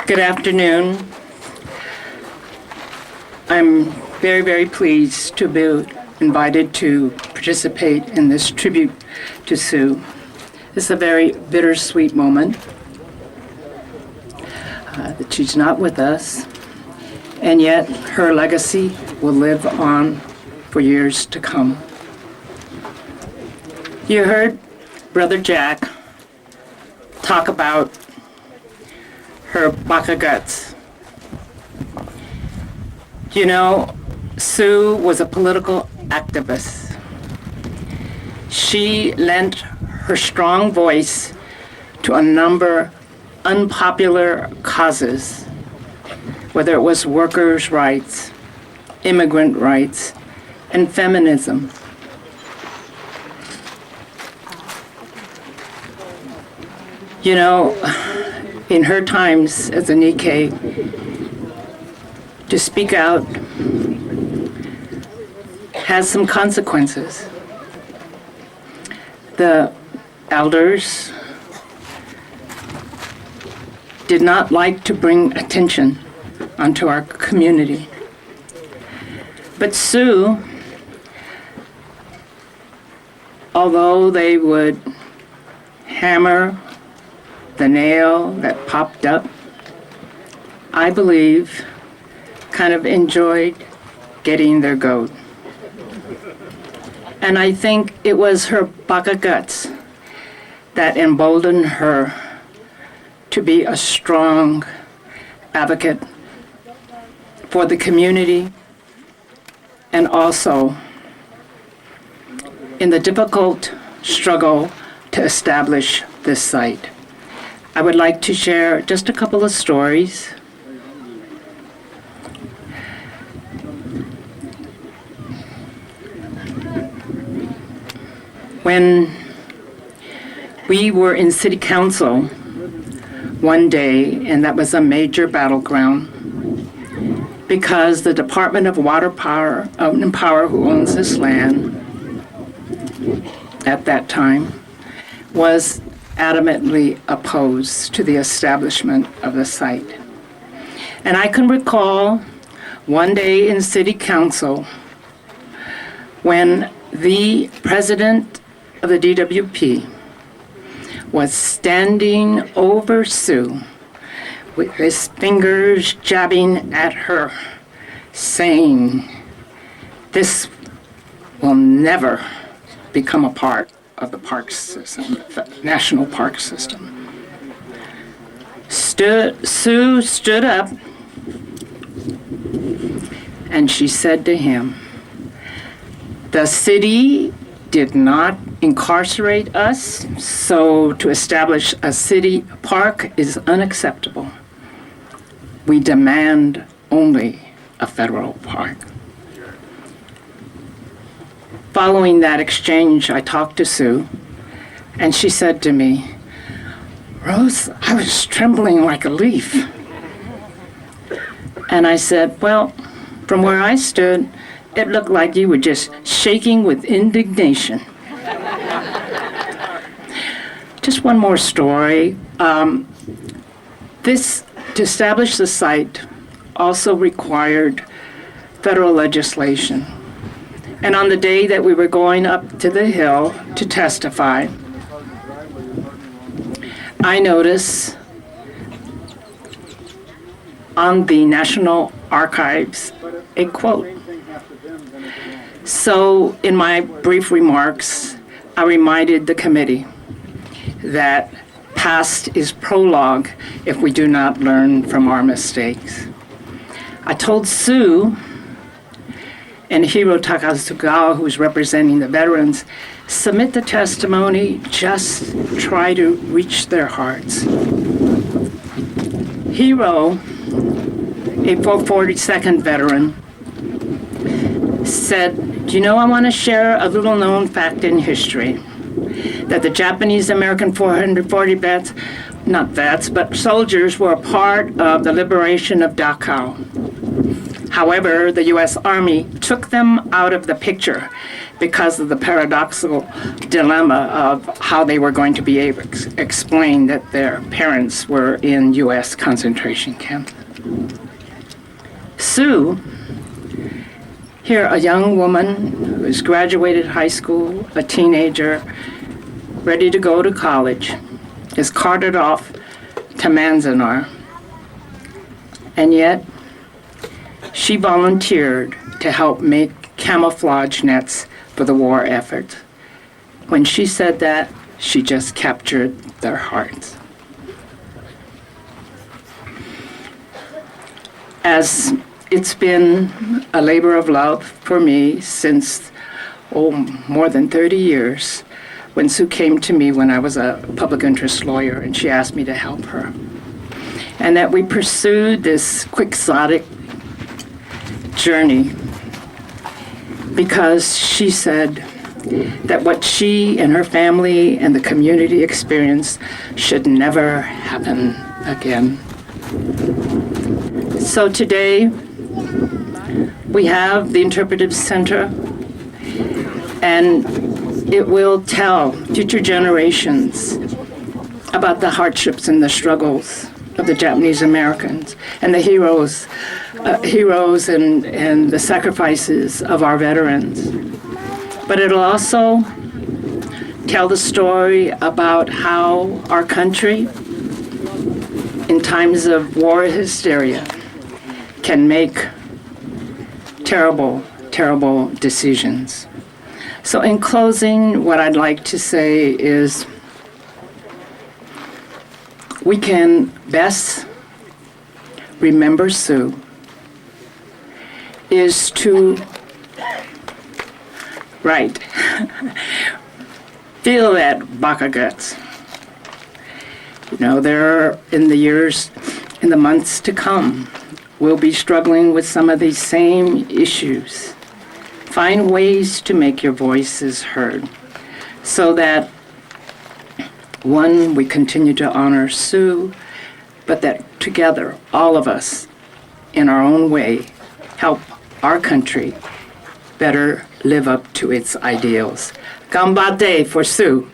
Good afternoon. I'm very, very pleased to be invited to participate in this tribute to Sue. It's a very bittersweet moment that she's not with us, and yet her legacy will live on for years to come. You heard Brother Jack talk about her baka guts. You know, Sue was a political activist. She lent her strong voice to a number of unpopular causes, whether it was workers' rights, immigrant rights, and feminism. You know, in her times as a Nikkei, to speak out has some consequences. The elders did not like to bring attention onto our community. But Sue, although they would hammer the nail that popped up, I believe kind of enjoyed getting their goat. And I think it was her baka guts that emboldened her to be a strong advocate for the community and also in the difficult struggle to establish this site. I would like to share just a couple of stories. When we were in City Council one day, and that was a major battleground, because the Department of Water Power, who owns this land at that time, was adamantly opposed to the establishment of the site. And I can recall one day in City Council when the president of the DWP was standing over Sue with his fingers jabbing at her, saying, "This will never become a part of the park system, the national park system." Sue stood up and she said to him, "The city did not incarcerate us, so to establish a city park is unacceptable. We demand only a federal park." Following that exchange, I talked to Sue, and she said to me, "Rose, I was trembling like a leaf." And I said, "Well, from where I stood, it looked like you were just shaking with indignation." Just one more story. To establish the site also required federal legislation. And on the day that we were going up to the hill to testify, I noticed on the National Archives a quote. So in my brief remarks, I reminded the committee that past is prologue if we do not learn from our mistakes. I told Sue and Hiro Takasugawa, who's representing the veterans, submit the testimony, just try to reach their hearts. Hiro, a 442nd veteran, said, "You know, I want to share a little known fact in history, that the Japanese American 440 vets, not vets, but soldiers were a part of the liberation of Dachau. However, the U.S. Army took them out of the picture because of the paradoxical dilemma of how they were going to be able to explain that their parents were in U.S. concentration camps. Sue, here a young woman who has graduated high school, a teenager, ready to go to college, is carted off to Manzanar, and yet she volunteered to help make camouflage nets for the war effort. When she said that, she just captured their hearts. As it's been a labor of love for me since, more than 30 years, when Sue came to me when I was a public interest lawyer and she asked me to help her. And that we pursued this quixotic journey because she said that what she and her family and the community experienced should never happen again. So today, we have the Interpretive Center, and it will tell future generations about the hardships and the struggles of the Japanese Americans and the heroes and the sacrifices of our veterans. But it'll also tell the story about how our country, in times of war hysteria, can make terrible, terrible decisions. So in closing, what I'd like to say is we can best remember Sue is to feel that baka guts. You know, in the months to come, we'll be struggling with some of these same issues. Find ways to make your voices heard so that, one, we continue to honor Sue, but that together, all of us, in our own way, help our country better live up to its ideals. Ganbatte for Sue.